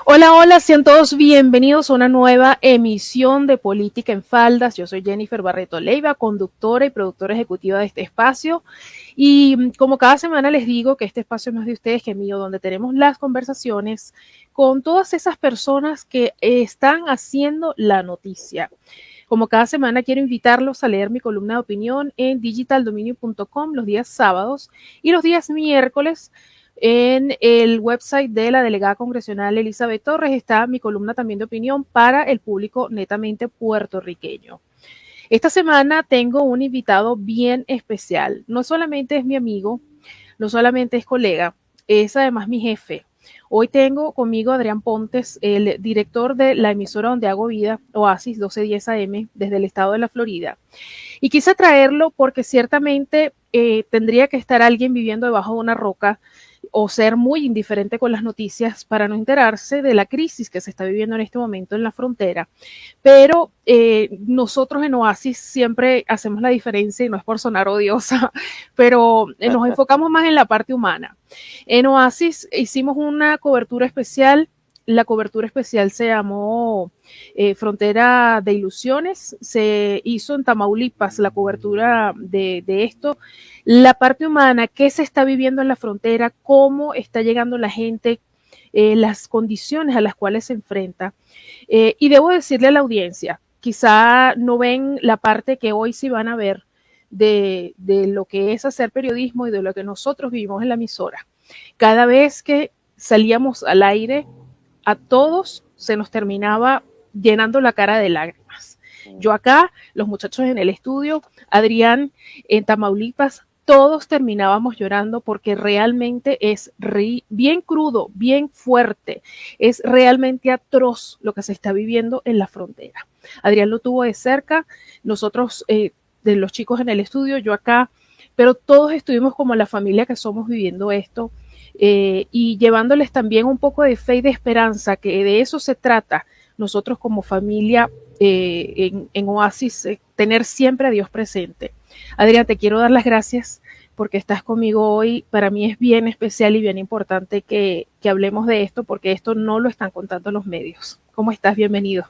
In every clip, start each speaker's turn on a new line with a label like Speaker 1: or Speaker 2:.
Speaker 1: Hola, hola, sean todos bienvenidos a una nueva emisión de Política en Faldas. Yo soy Jennifer Barreto Leiva, conductora y productora ejecutiva de este espacio. Y como cada semana les digo que este espacio no es de ustedes, que es mío, donde tenemos las conversaciones con todas esas personas que están haciendo la noticia. Como cada semana quiero invitarlos a leer mi columna de opinión en digitaldominio.com los días sábados y los días miércoles. En el website de la delegada congresional Elizabeth Torres está mi columna también de opinión para el público netamente puertorriqueño. Esta semana tengo un invitado bien especial. No solamente es mi amigo, no solamente es colega, es además mi jefe. Hoy tengo conmigo a Adrián Pontes, el director de la emisora donde hago vida, Oasis 1210 AM, desde el estado de la Florida. Y quise traerlo porque ciertamente tendría que estar alguien viviendo debajo de una roca o ser muy indiferente con las noticias para no enterarse de la crisis que se está viviendo en este momento en la frontera. Pero nosotros en Oasis siempre hacemos la diferencia, y no es por sonar odiosa, pero nos enfocamos más en la parte humana. En Oasis hicimos una cobertura especial. La cobertura especial se llamó Frontera de Ilusiones. Se hizo en Tamaulipas la cobertura de esto. La parte humana, qué se está viviendo en la frontera, cómo está llegando la gente, las condiciones a las cuales se enfrenta. Y debo decirle a la audiencia, quizá no ven la parte que hoy sí van a ver de lo que es hacer periodismo y de lo que nosotros vivimos en la emisora. Cada vez que salíamos al aire, a todos se nos terminaba llenando la cara de lágrimas. Yo acá, los muchachos en el estudio, Adrián en Tamaulipas, todos terminábamos llorando porque realmente es bien crudo, bien fuerte, es realmente atroz lo que se está viviendo en la frontera. Adrián lo tuvo de cerca, nosotros, de los chicos en el estudio, yo acá, pero todos estuvimos como la familia que somos viviendo esto. Y llevándoles también un poco de fe y de esperanza, que de eso se trata nosotros como familia en Oasis, tener siempre a Dios presente. Adrián, te quiero dar las gracias porque estás conmigo hoy. Para mí es bien especial y bien importante que hablemos de esto porque esto no lo están contando los medios. ¿Cómo estás? Bienvenido.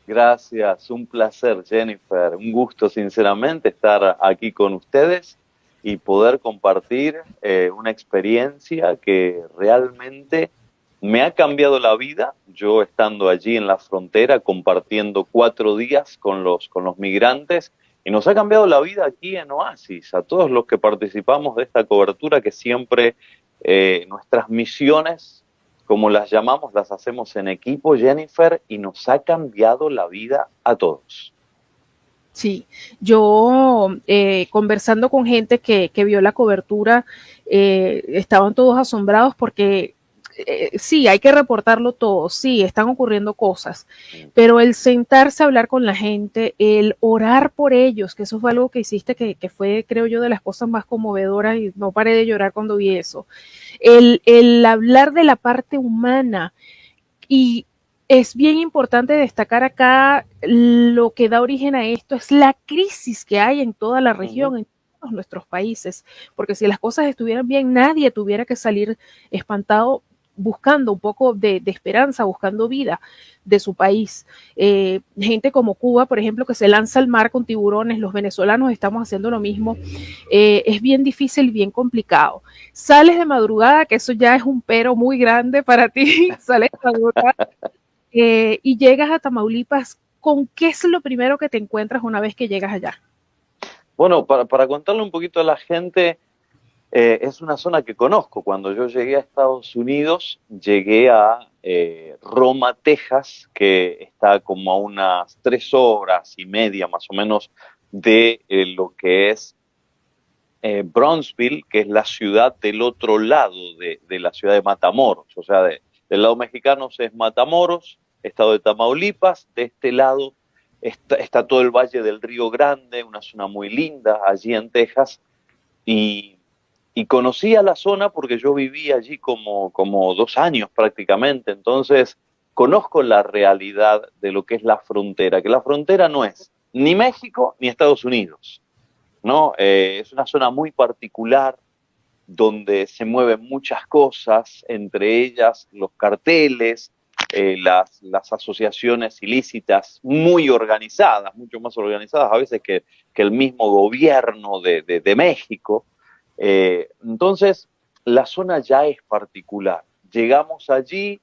Speaker 2: Gracias, un placer, Jennifer. Un gusto, sinceramente, estar aquí con ustedes y poder compartir una experiencia que realmente me ha cambiado la vida. Yo estando allí en la frontera, compartiendo 4 días con los migrantes, y nos ha cambiado la vida aquí en Oasis, a todos los que participamos de esta cobertura, que siempre nuestras misiones, como las llamamos, las hacemos en equipo, Jennifer, y nos ha cambiado la vida a todos.
Speaker 1: Sí, yo conversando con gente que vio la cobertura, estaban todos asombrados porque sí, hay que reportarlo todo, sí, están ocurriendo cosas, pero el sentarse a hablar con la gente, el orar por ellos, que eso fue algo que hiciste que fue, creo yo, de las cosas más conmovedoras y no paré de llorar cuando vi eso, el hablar de la parte humana y es bien importante destacar acá lo que da origen a esto, es la crisis que hay en toda la región, en todos nuestros países, porque si las cosas estuvieran bien, nadie tuviera que salir espantado buscando un poco de esperanza, buscando vida de su país. Gente como Cuba, por ejemplo, que se lanza al mar con tiburones, los venezolanos estamos haciendo lo mismo. Es bien difícil, bien complicado. Sales de madrugada, que eso ya es un pero muy grande para ti, sales de madrugada y llegas a Tamaulipas. ¿Con qué es lo primero que te encuentras una vez que llegas allá?
Speaker 2: Bueno, para contarle un poquito a la gente, es una zona que conozco. Cuando yo llegué a Estados Unidos, llegué a Roma, Texas, que está como a unas 3 horas y media más o menos de lo que es Brownsville, que es la ciudad del otro lado de la ciudad de Matamoros. O sea, del lado mexicano es Matamoros, estado de Tamaulipas. De este lado está todo el Valle del Río Grande, una zona muy linda allí en Texas. Y y conocía la zona porque yo viví allí como 2 años prácticamente. Entonces conozco la realidad de lo que es la frontera, que la frontera no es ni México ni Estados Unidos, ¿no? Es una zona muy particular, donde se mueven muchas cosas, entre ellas los carteles, las asociaciones ilícitas muy organizadas, mucho más organizadas a veces que el mismo gobierno de México. Entonces, la zona ya es particular. Llegamos allí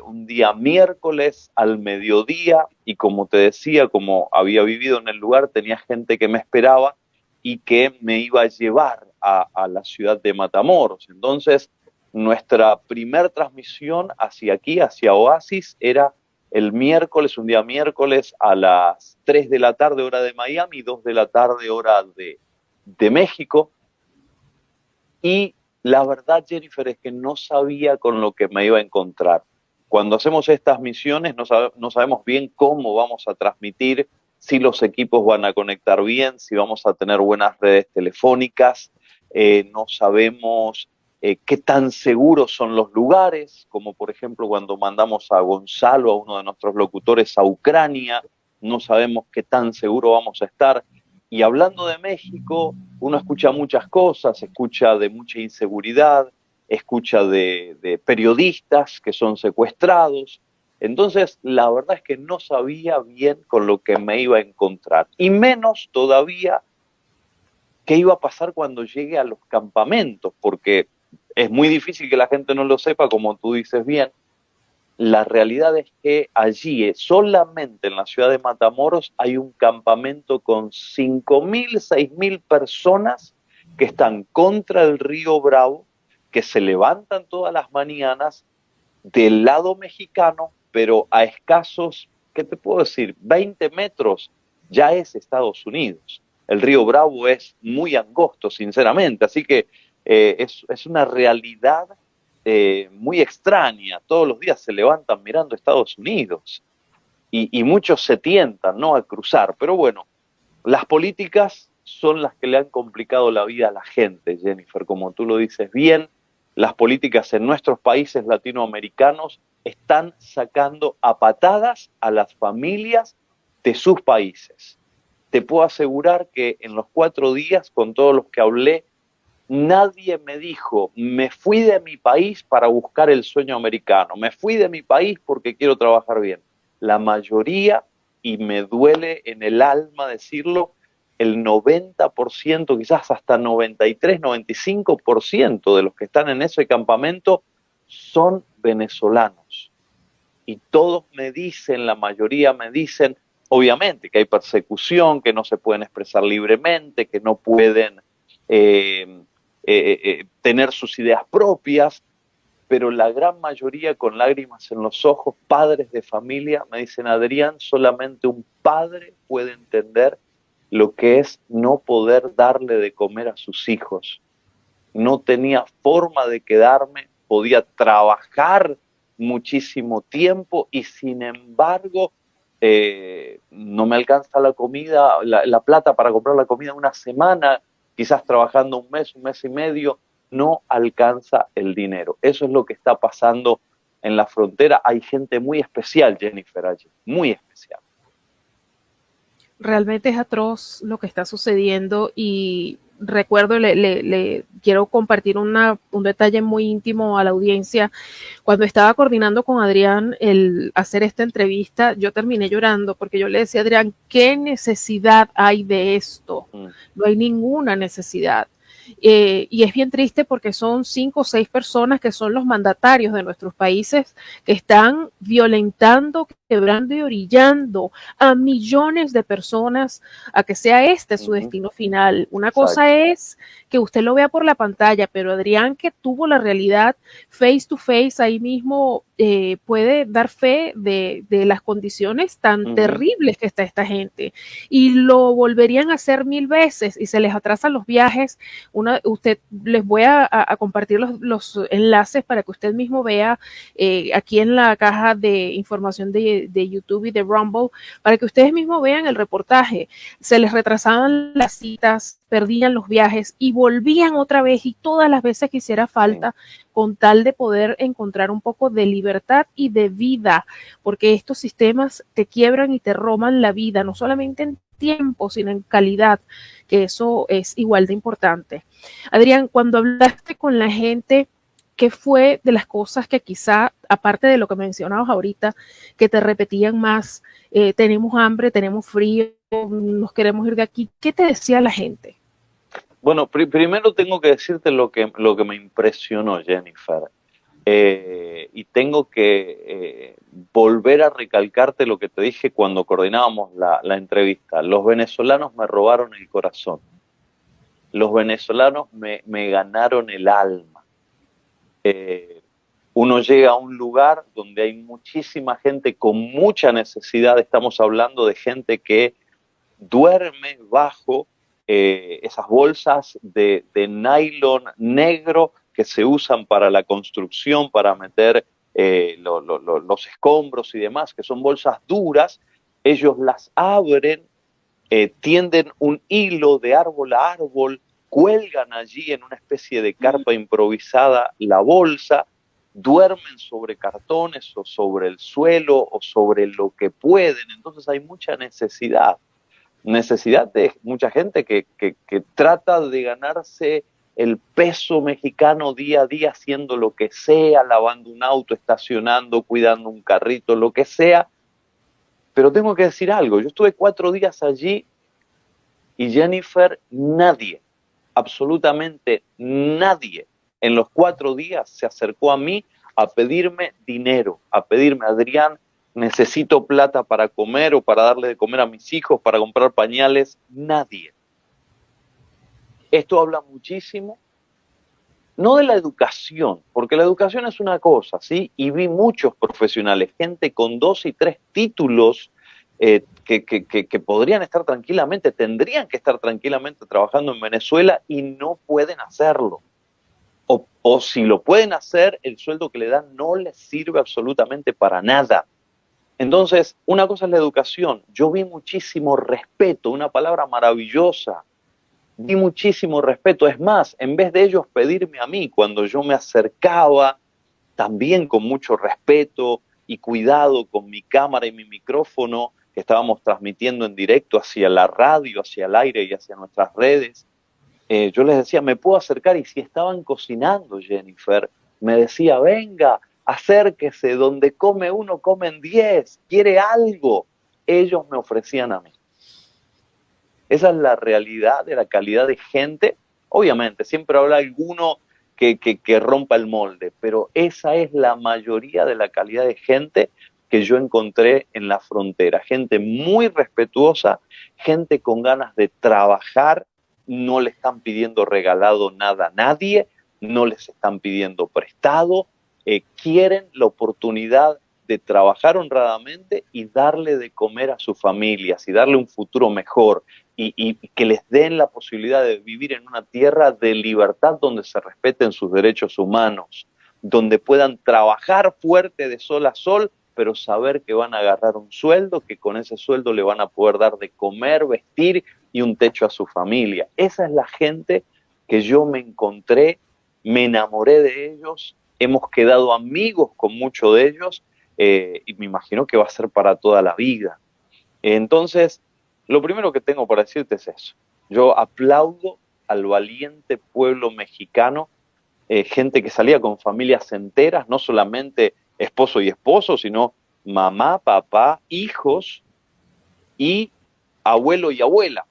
Speaker 2: un día miércoles al mediodía y como te decía, como había vivido en el lugar, tenía gente que me esperaba y que me iba a llevar a la ciudad de Matamoros. Entonces, nuestra primer transmisión hacia aquí, hacia Oasis, era el miércoles, un día miércoles a las 3 de la tarde hora de Miami, 2 de la tarde hora de México. Y la verdad, Jennifer, es que no sabía con lo que me iba a encontrar. Cuando hacemos estas misiones no sabemos bien cómo vamos a transmitir, si los equipos van a conectar bien, si vamos a tener buenas redes telefónicas, no sabemos qué tan seguros son los lugares, como por ejemplo cuando mandamos a Gonzalo, a uno de nuestros locutores, a Ucrania, no sabemos qué tan seguro vamos a estar. Y hablando de México, uno escucha muchas cosas, escucha de mucha inseguridad, escucha de periodistas que son secuestrados. Entonces, la verdad es que no sabía bien con lo que me iba a encontrar. Y menos todavía qué iba a pasar cuando llegue a los campamentos, porque es muy difícil que la gente no lo sepa, como tú dices bien. La realidad es que allí, solamente en la ciudad de Matamoros, hay un campamento con 5.000, 6.000 personas que están contra el río Bravo, que se levantan todas las mañanas del lado mexicano, pero a escasos, ¿qué te puedo decir? 20 metros ya es Estados Unidos. El río Bravo es muy angosto, sinceramente, así que es una realidad muy extraña. Todos los días se levantan mirando Estados Unidos y muchos se tientan, ¿no?, a cruzar. Pero bueno, las políticas son las que le han complicado la vida a la gente, Jennifer, como tú lo dices bien. Las políticas en nuestros países latinoamericanos están sacando a patadas a las familias de sus países. Te puedo asegurar que en los 4 días, con todos los que hablé, nadie me dijo, me fui de mi país para buscar el sueño americano, me fui de mi país porque quiero trabajar bien. La mayoría, y me duele en el alma decirlo, el 90%, quizás hasta 93, 95% de los que están en ese campamento son venezolanos. Y todos me dicen, la mayoría me dicen, obviamente que hay persecución, que no se pueden expresar libremente, que no pueden tener sus ideas propias, pero la gran mayoría con lágrimas en los ojos, padres de familia, me dicen, Adrián, solamente un padre puede entender lo que es no poder darle de comer a sus hijos. No tenía forma de quedarme, podía trabajar muchísimo tiempo y sin embargo no me alcanza la comida, la plata para comprar la comida una semana, quizás trabajando un mes y medio, no alcanza el dinero. Eso es lo que está pasando en la frontera. Hay gente muy especial, Jennifer, allí, muy especial.
Speaker 1: Realmente es atroz lo que está sucediendo y recuerdo, le quiero compartir un detalle muy íntimo a la audiencia. Cuando estaba coordinando con Adrián el hacer esta entrevista, yo terminé llorando porque yo le decía a Adrián, ¿qué necesidad hay de esto? No hay ninguna necesidad. Y es bien triste porque son 5 o 6 personas que son los mandatarios de nuestros países que están violentando, quebrando y orillando a millones de personas a que sea este su destino final. Una cosa es que usted lo vea por la pantalla, pero Adrián, que tuvo la realidad face to face ahí mismo, puede dar fe de las condiciones tan terribles que está esta gente. Y lo volverían a hacer 1000 veces y se les atrasan los viajes. Usted les voy a compartir los enlaces para que usted mismo vea aquí en la caja de información de YouTube y de Rumble, para que ustedes mismos vean el reportaje. Se les retrasaban las citas, perdían los viajes y volvían otra vez y todas las veces que hiciera falta con tal de poder encontrar un poco de libertad y de vida, porque estos sistemas te quiebran y te roban la vida, no solamente en tiempo, sino en calidad, que eso es igual de importante. Adrián, cuando hablaste con la gente, ¿qué fue de las cosas que quizá, aparte de lo que mencionabas ahorita, que te repetían más, tenemos hambre, tenemos frío, nos queremos ir de aquí? ¿Qué te decía la gente?
Speaker 2: Bueno, primero tengo que decirte lo que me impresionó, Jennifer. Y tengo que volver a recalcarte lo que te dije cuando coordinábamos la entrevista. Los venezolanos me robaron el corazón. Los venezolanos me ganaron el alma. Uno llega a un lugar donde hay muchísima gente con mucha necesidad. Estamos hablando de gente que duerme bajo esas bolsas de nylon negro que se usan para la construcción, para meter los escombros y demás, que son bolsas duras. Ellos las abren, tienden un hilo de árbol a árbol, cuelgan allí en una especie de carpa improvisada la bolsa, duermen sobre cartones o sobre el suelo o sobre lo que pueden. Entonces hay mucha necesidad de mucha gente que trata de ganarse el peso mexicano día a día haciendo lo que sea, lavando un auto, estacionando, cuidando un carrito, lo que sea. Pero tengo que decir algo, yo estuve 4 días allí y Jennifer, nadie, absolutamente nadie en los 4 días se acercó a mí a pedirme dinero, a pedirme, Adrián, necesito plata para comer o para darle de comer a mis hijos, para comprar pañales. Nadie. Esto habla muchísimo, no de la educación, porque la educación es una cosa, ¿sí? Y vi muchos profesionales, gente con 2 y 3 títulos que podrían estar tranquilamente, tendrían que estar tranquilamente trabajando en Venezuela y no pueden hacerlo. O si lo pueden hacer, el sueldo que le dan no les sirve absolutamente para nada. Entonces, una cosa es la educación. Yo vi muchísimo respeto, una palabra maravillosa. Vi muchísimo respeto. Es más, en vez de ellos pedirme a mí, cuando yo me acercaba, también con mucho respeto y cuidado con mi cámara y mi micrófono, que estábamos transmitiendo en directo hacia la radio, hacia el aire y hacia nuestras redes, yo les decía, ¿me puedo acercar? Y si estaban cocinando, Jennifer, me decía, venga, acérquese, donde come uno, comen 10, quiere algo. Ellos me ofrecían a mí. Esa es la realidad de la calidad de gente. Obviamente, siempre habrá alguno que rompa el molde, pero esa es la mayoría de la calidad de gente que yo encontré en la frontera. Gente muy respetuosa, gente con ganas de trabajar, no le están pidiendo regalado nada a nadie, no les están pidiendo prestado, quieren la oportunidad de trabajar honradamente y darle de comer a sus familias y darle un futuro mejor y que les den la posibilidad de vivir en una tierra de libertad donde se respeten sus derechos humanos, donde puedan trabajar fuerte de sol a sol, pero saber que van a agarrar un sueldo, que con ese sueldo le van a poder dar de comer, vestir y un techo a su familia. Esa es la gente que yo me encontré, me enamoré de ellos, hemos quedado amigos con muchos de ellos y me imagino que va a ser para toda la vida. Entonces, lo primero que tengo para decirte es eso. Yo aplaudo al valiente pueblo mexicano, gente que salía con familias enteras, no solamente esposo y esposo, sino mamá, papá, hijos y abuelo y abuela.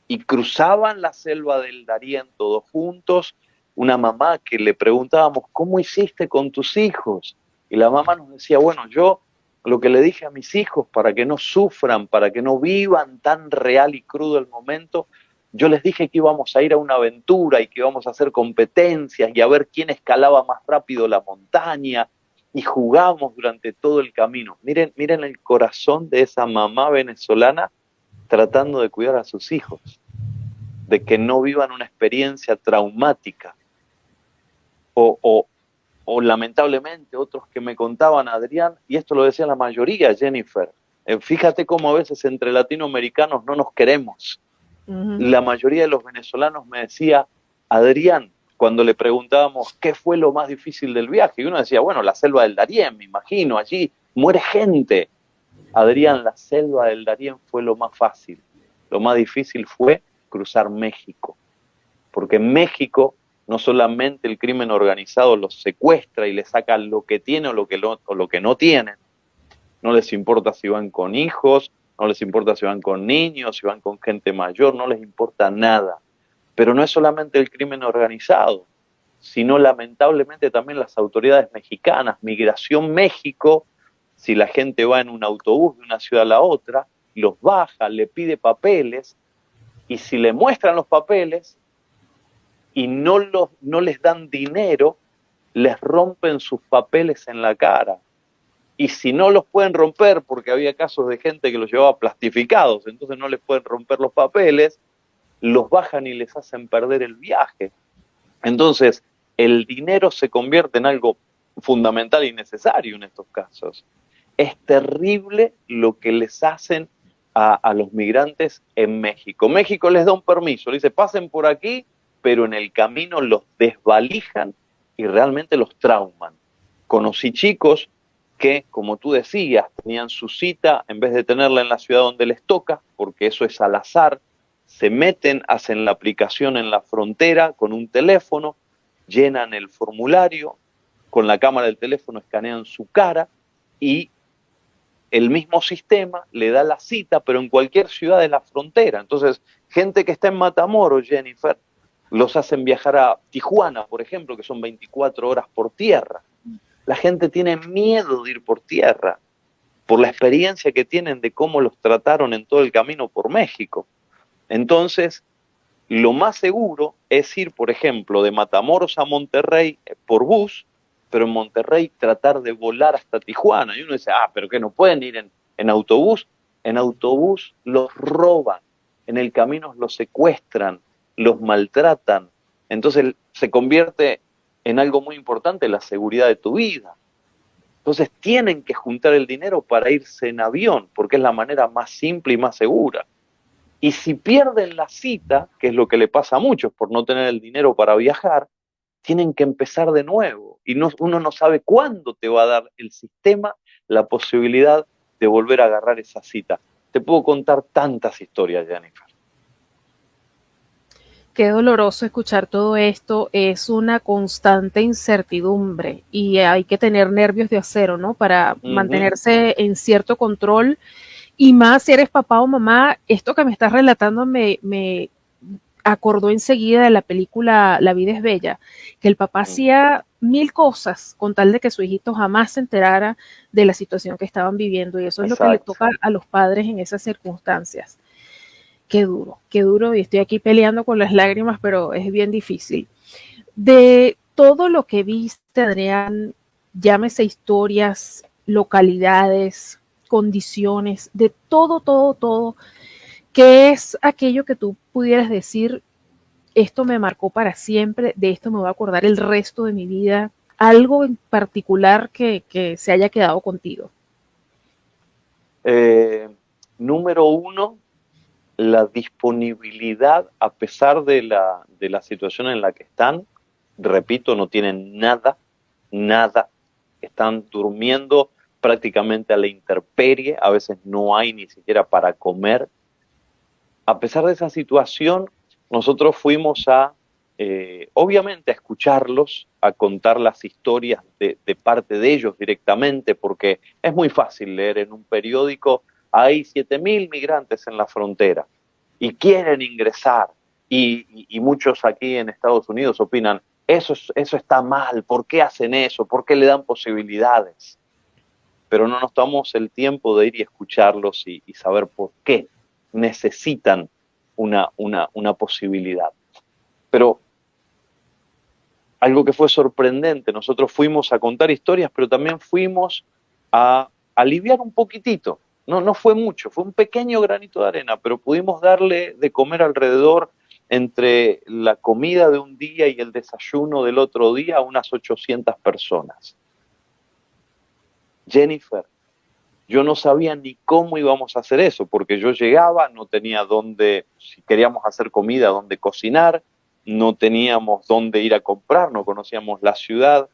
Speaker 2: Y cruzaban la selva del Darién todos juntos. Una mamá que le preguntábamos, ¿cómo hiciste con tus hijos? Y la mamá nos decía, bueno, yo lo que le dije a mis hijos para que no sufran, para que no vivan tan real y crudo el momento, yo les dije que íbamos a ir a una aventura y que íbamos a hacer competencias y a ver quién escalaba más rápido la montaña, y jugamos durante todo el camino. Miren el corazón de esa mamá venezolana tratando de cuidar a sus hijos, de que no vivan una experiencia traumática. O lamentablemente otros que me contaban, Adrián, y esto lo decía la mayoría, Jennifer, fíjate cómo a veces entre latinoamericanos no nos queremos. La mayoría de los venezolanos me decía, Adrián, cuando le preguntábamos qué fue lo más difícil del viaje, y uno decía, bueno, la selva del Darién, me imagino, allí muere gente, Adrián, la selva del Darién fue lo más fácil. Lo más difícil fue cruzar México. Porque en México no solamente el crimen organizado los secuestra y les saca lo que tiene o lo que no tienen. No les importa si van con hijos, no les importa si van con niños, si van con gente mayor, no les importa nada. Pero no es solamente el crimen organizado, sino lamentablemente también las autoridades mexicanas. Migración México, si la gente va en un autobús de una ciudad a la otra, los baja, le pide papeles, y si le muestran los papeles y no les dan dinero, les rompen sus papeles en la cara. Y si no los pueden romper, porque había casos de gente que los llevaba plastificados, entonces no les pueden romper los papeles, los bajan y les hacen perder el viaje. Entonces, el dinero se convierte en algo fundamental y necesario en estos casos. Es terrible lo que les hacen a los migrantes en México. México les da un permiso, les dice, pasen por aquí, pero en el camino los desvalijan y realmente los trauman. Conocí chicos que, como tú decías, tenían su cita, en vez de tenerla en la ciudad donde les toca, porque eso es al azar, se meten, hacen la aplicación en la frontera con un teléfono, llenan el formulario, con la cámara del teléfono escanean su cara y el mismo sistema le da la cita, pero en cualquier ciudad de la frontera. Entonces, gente que está en Matamoros, Jennifer, los hacen viajar a Tijuana, por ejemplo, que son 24 horas por tierra. La gente tiene miedo de ir por tierra, por la experiencia que tienen de cómo los trataron en todo el camino por México. Entonces, lo más seguro es ir, por ejemplo, de Matamoros a Monterrey por bus, pero en Monterrey tratar de volar hasta Tijuana. Y uno dice, pero ¿qué no pueden ir en autobús? En autobús los roban, en el camino los secuestran, los maltratan. Entonces se convierte en algo muy importante la seguridad de tu vida. Entonces tienen que juntar el dinero para irse en avión, porque es la manera más simple y más segura. Y si pierden la cita, que es lo que le pasa a muchos por no tener el dinero para viajar, tienen que empezar de nuevo. Y uno no sabe cuándo te va a dar el sistema la posibilidad de volver a agarrar esa cita. Te puedo contar tantas historias, Jennifer.
Speaker 1: Qué doloroso escuchar todo esto, es una constante incertidumbre y hay que tener nervios de acero, ¿no? Para mantenerse en cierto control y más si eres papá o mamá. Esto que me estás relatando me acordó enseguida de la película La vida es bella, que el papá hacía mil cosas con tal de que su hijito jamás se enterara de la situación que estaban viviendo, y eso es lo que le toca a los padres en esas circunstancias. Qué duro, y estoy aquí peleando con las lágrimas, pero es bien difícil. De todo lo que viste, Adrián, llámese historias, localidades, condiciones, de todo, ¿qué es aquello que tú pudieras decir, esto me marcó para siempre, de esto me voy a acordar el resto de mi vida? Algo en particular que se haya quedado contigo.
Speaker 2: Número uno, la disponibilidad, a pesar de la situación en la que están. Repito, no tienen nada, están durmiendo prácticamente a la intemperie, a veces no hay ni siquiera para comer. A pesar de esa situación, nosotros fuimos obviamente a escucharlos, a contar las historias de parte de ellos directamente, porque es muy fácil leer en un periódico, hay 7.000 migrantes en la frontera y quieren ingresar, y muchos aquí en Estados Unidos opinan, eso está mal, ¿por qué hacen eso? ¿Por qué le dan posibilidades? Pero no nos tomamos el tiempo de ir y escucharlos y saber por qué necesitan una posibilidad. Pero algo que fue sorprendente, nosotros fuimos a contar historias, pero también fuimos a aliviar un poquitito. No fue mucho, fue un pequeño granito de arena, pero pudimos darle de comer alrededor, entre la comida de un día y el desayuno del otro día, a unas 800 personas. Jennifer, yo no sabía ni cómo íbamos a hacer eso, porque yo llegaba, no tenía dónde, si queríamos hacer comida, dónde cocinar, no teníamos dónde ir a comprar, no conocíamos la ciudad.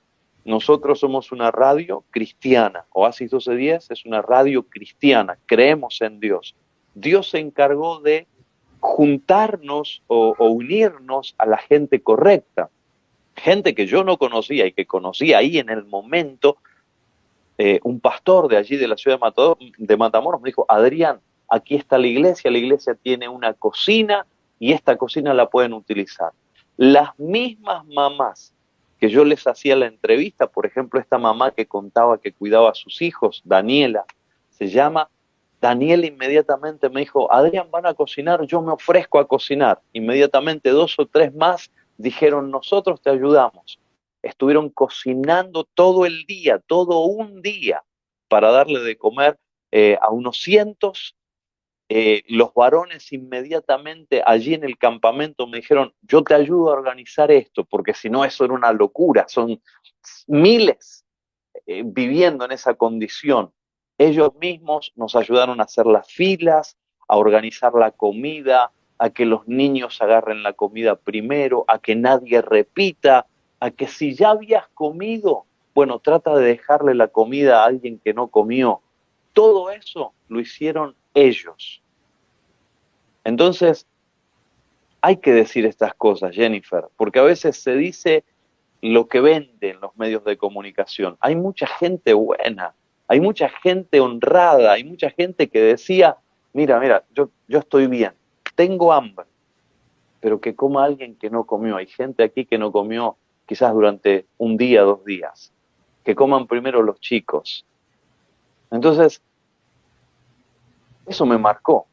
Speaker 2: Nosotros somos una radio cristiana. Oasis 1210 es una radio cristiana. Creemos en Dios. Dios se encargó de juntarnos o unirnos a la gente correcta. Gente que yo no conocía y que conocí ahí en el momento. Un pastor de allí de la ciudad de Matamoros me dijo: Adrián, aquí está la iglesia tiene una cocina y esta cocina la pueden utilizar. Las mismas mamás que yo les hacía la entrevista, por ejemplo, esta mamá que contaba que cuidaba a sus hijos, Daniela, se llama, Daniela inmediatamente me dijo: Adrián, van a cocinar, yo me ofrezco a cocinar. Inmediatamente 2 o 3 más dijeron: nosotros te ayudamos. Estuvieron cocinando todo el día, todo un día, para darle de comer a unos cientos. Los varones inmediatamente allí en el campamento me dijeron: yo te ayudo a organizar esto, porque si no eso era una locura, son miles viviendo en esa condición. Ellos mismos nos ayudaron a hacer las filas, a organizar la comida, a que los niños agarren la comida primero, a que nadie repita, a que si ya habías comido, bueno, trata de dejarle la comida a alguien que no comió. Todo eso lo hicieron ellos. Entonces, hay que decir estas cosas, Jennifer, porque a veces se dice lo que venden los medios de comunicación. Hay mucha gente buena, hay mucha gente honrada, hay mucha gente que decía: mira, yo estoy bien, tengo hambre, pero que coma alguien que no comió. Hay gente aquí que no comió quizás durante un día, 2 días. Que coman primero los chicos. Entonces, eso me marcó.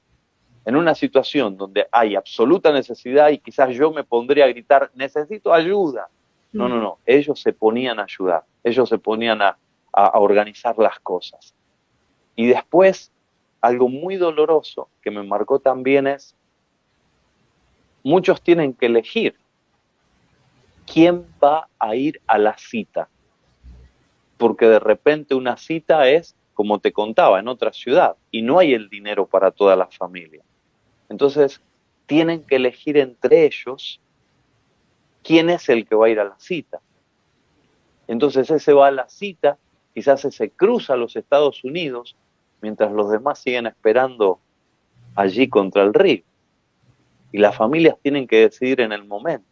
Speaker 2: En una situación donde hay absoluta necesidad y quizás yo me pondría a gritar: necesito ayuda. No. Ellos se ponían a ayudar. Ellos se ponían a organizar las cosas. Y después, algo muy doloroso que me marcó también es: muchos tienen que elegir quién va a ir a la cita. Porque de repente una cita es, como te contaba, en otra ciudad y no hay el dinero para toda la familia. Entonces, tienen que elegir entre ellos quién es el que va a ir a la cita. Entonces ese va a la cita, quizás ese cruza a los Estados Unidos, mientras los demás siguen esperando allí contra el río. Y las familias tienen que decidir en el momento.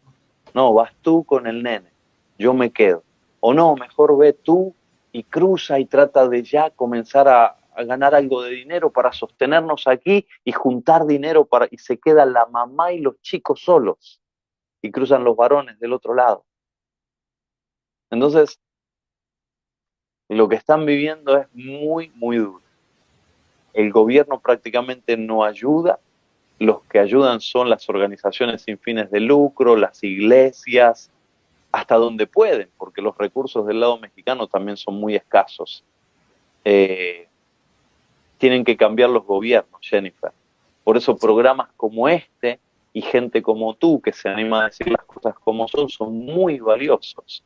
Speaker 2: No, vas tú con el nene, yo me quedo. O no, mejor ve tú y cruza y trata de ya comenzar a ganar algo de dinero para sostenernos aquí y juntar dinero y se queda la mamá y los chicos solos y cruzan los varones del otro lado. Entonces, lo que están viviendo es muy, muy duro. El gobierno prácticamente no ayuda. Los que ayudan son las organizaciones sin fines de lucro, las iglesias, hasta donde pueden, porque los recursos del lado mexicano también son muy escasos. Tienen que cambiar los gobiernos, Jennifer. Por eso programas como este y gente como tú que se anima a decir las cosas como son muy valiosos.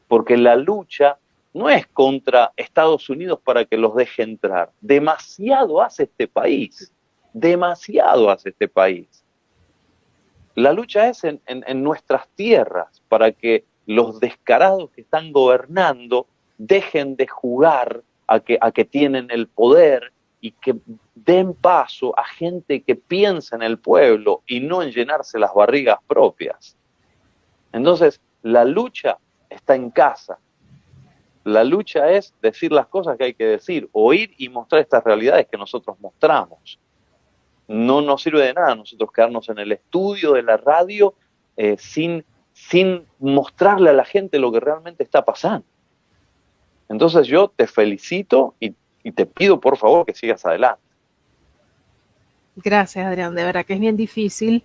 Speaker 2: Porque la lucha no es contra Estados Unidos para que los deje entrar. Demasiado hace este país. Demasiado hace este país. La lucha es en nuestras tierras para que los descarados que están gobernando dejen de jugar a que tienen el poder y que den paso a gente que piensa en el pueblo y no en llenarse las barrigas propias. Entonces, la lucha está en casa. La lucha es decir las cosas que hay que decir, oír y mostrar estas realidades que nosotros mostramos. No nos sirve de nada nosotros quedarnos en el estudio de la radio sin mostrarle a la gente lo que realmente está pasando. Entonces yo te felicito y te pido por favor que sigas adelante.
Speaker 1: Gracias, Adrián, de verdad que es bien difícil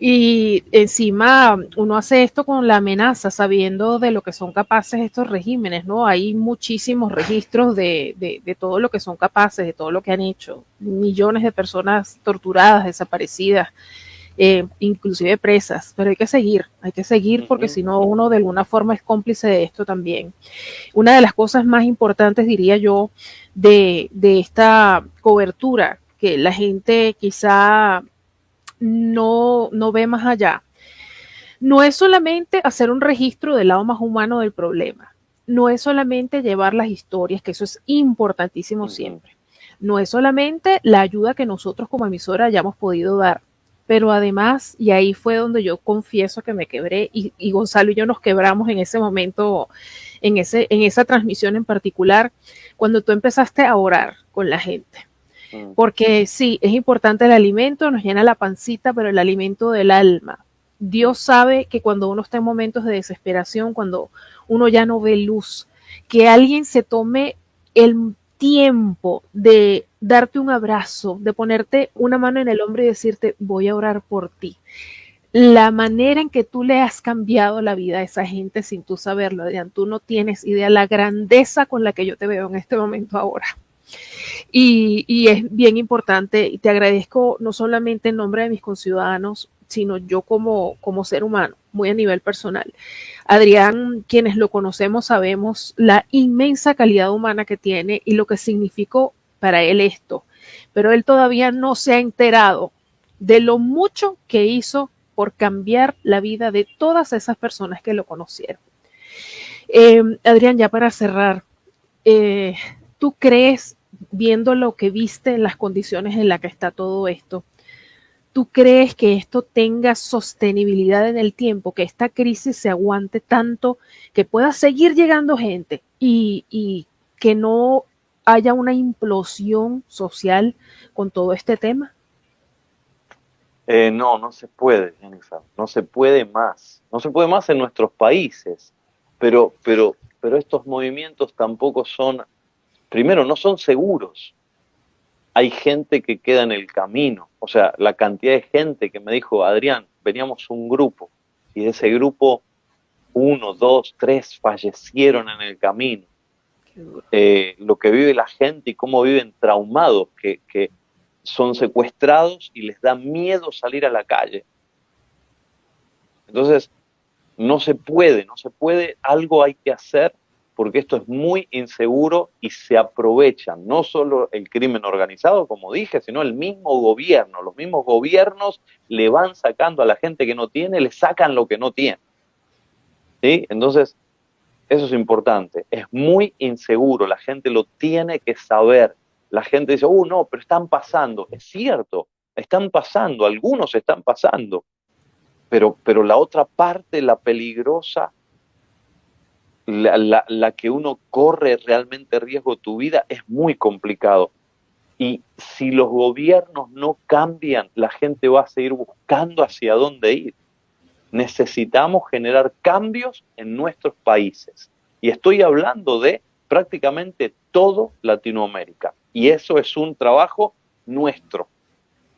Speaker 1: y encima uno hace esto con la amenaza, sabiendo de lo que son capaces estos regímenes, ¿no? Hay muchísimos registros de todo lo que son capaces, de todo lo que han hecho, millones de personas torturadas, desaparecidas, inclusive presas, pero hay que seguir porque si no uno de alguna forma es cómplice de esto también. Una de las cosas más importantes, diría yo, de esta cobertura, que la gente quizá no ve más allá, no es solamente hacer un registro del lado más humano del problema, no es solamente llevar las historias, que eso es importantísimo siempre. No es solamente la ayuda que nosotros como emisora hayamos podido dar, pero además, y ahí fue donde yo confieso que me quebré, y Gonzalo y yo nos quebramos en ese momento, en esa transmisión en particular, cuando tú empezaste a orar con la gente. Porque sí, es importante el alimento, nos llena la pancita, pero el alimento del alma. Dios sabe que cuando uno está en momentos de desesperación, cuando uno ya no ve luz, que alguien se tome el tiempo de darte un abrazo, de ponerte una mano en el hombro y decirte, voy a orar por ti. La manera en que tú le has cambiado la vida a esa gente sin tú saberlo, Adrián, tú no tienes idea la grandeza con la que yo te veo en este momento ahora. Y es bien importante, y te agradezco no solamente en nombre de mis conciudadanos, sino yo como ser humano, muy a nivel personal. Adrián, quienes lo conocemos sabemos la inmensa calidad humana que tiene y lo que significó para él esto, pero él todavía no se ha enterado de lo mucho que hizo por cambiar la vida de todas esas personas que lo conocieron. Adrián, ya para cerrar, ¿tú crees, viendo lo que viste en las condiciones en las que está todo esto, ¿tú crees que esto tenga sostenibilidad en el tiempo, que esta crisis se aguante tanto, que pueda seguir llegando gente y que no haya una implosión social con todo este tema?
Speaker 2: No se puede, Jennifer, no se puede más. No se puede más en nuestros países, pero estos movimientos tampoco son, primero, no son seguros. Hay gente que queda en el camino. O sea, la cantidad de gente que me dijo, Adrián, veníamos un grupo, y de ese grupo, 1, 2, 3 fallecieron en el camino. Lo que vive la gente y cómo viven traumados, que son secuestrados y les da miedo salir a la calle. Entonces, no se puede, algo hay que hacer, porque esto es muy inseguro y se aprovechan, no solo el crimen organizado, como dije, sino el mismo gobierno. Los mismos gobiernos le van sacando a la gente que no tiene, le sacan lo que no tiene. ¿Sí? Entonces, eso es importante, es muy inseguro, la gente lo tiene que saber. La gente dice, no, pero están pasando. Es cierto, están pasando, algunos están pasando, pero la otra parte, la peligrosa, la que uno corre realmente riesgo de tu vida, es muy complicado. Y si los gobiernos no cambian, la gente va a seguir buscando hacia dónde ir. Necesitamos generar cambios en nuestros países. Y estoy hablando de prácticamente todo Latinoamérica. Y eso es un trabajo nuestro.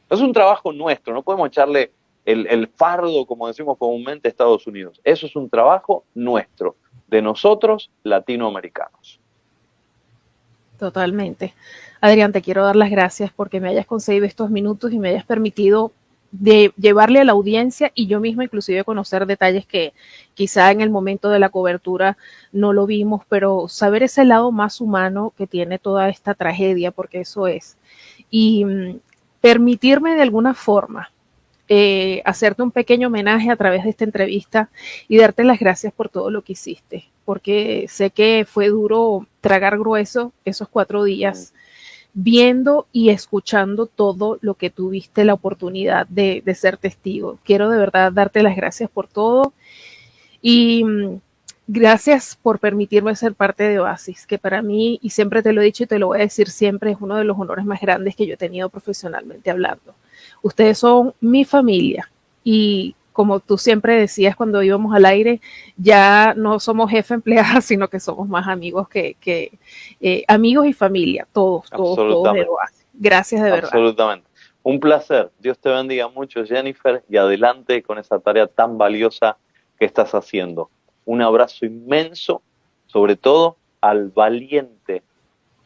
Speaker 2: Es un trabajo nuestro, no podemos echarle el fardo, como decimos comúnmente, a Estados Unidos. Eso es un trabajo nuestro, de nosotros latinoamericanos.
Speaker 1: Totalmente. Adrián, te quiero dar las gracias porque me hayas concedido estos minutos y me hayas permitido de llevarle a la audiencia y yo misma inclusive conocer detalles que quizá en el momento de la cobertura no lo vimos, pero saber ese lado más humano que tiene toda esta tragedia, porque eso es. Y permitirme de alguna forma hacerte un pequeño homenaje a través de esta entrevista y darte las gracias por todo lo que hiciste, porque sé que fue duro tragar grueso esos 4 días viendo y escuchando todo lo que tuviste la oportunidad de ser testigo. Quiero de verdad darte las gracias por todo y gracias por permitirme ser parte de Oasis, que para mí, y siempre te lo he dicho y te lo voy a decir siempre, es uno de los honores más grandes que yo he tenido profesionalmente hablando. Ustedes son mi familia y como tú siempre decías cuando íbamos al aire, ya no somos jefe empleada, sino que somos más amigos que amigos y familia, todos de Oasis. Gracias de verdad.
Speaker 2: Absolutamente. Un placer. Dios te bendiga mucho, Jennifer, y adelante con esa tarea tan valiosa que estás haciendo. Un abrazo inmenso, sobre todo al valiente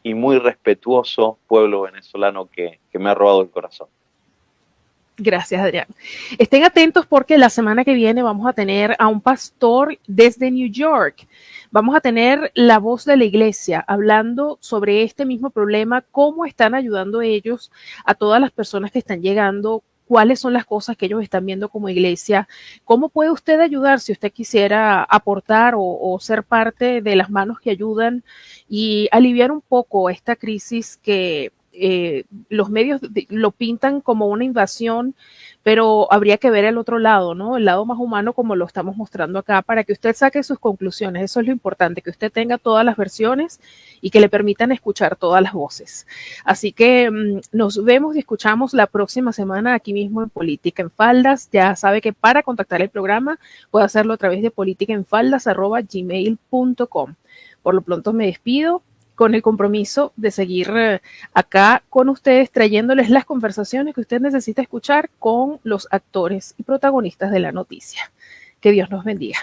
Speaker 2: y muy respetuoso pueblo venezolano que me ha robado el corazón.
Speaker 1: Gracias, Adrián. Estén atentos porque la semana que viene vamos a tener a un pastor desde New York. Vamos a tener la voz de la iglesia hablando sobre este mismo problema, cómo están ayudando ellos a todas las personas que están llegando cuáles son las cosas que ellos están viendo como iglesia. ¿Cómo puede usted ayudar si usted quisiera aportar o ser parte de las manos que ayudan y aliviar un poco esta crisis que los medios lo pintan como una invasión, pero habría que ver el otro lado, ¿no? El lado más humano como lo estamos mostrando acá para que usted saque sus conclusiones. Eso es lo importante, que usted tenga todas las versiones y que le permitan escuchar todas las voces. Así que nos vemos y escuchamos la próxima semana aquí mismo en Política en Faldas. Ya sabe que para contactar el programa puede hacerlo a través de politicaenfaldas@gmail.com. Por lo pronto me despido con el compromiso de seguir acá con ustedes, trayéndoles las conversaciones que usted necesita escuchar con los actores y protagonistas de la noticia. Que Dios nos bendiga.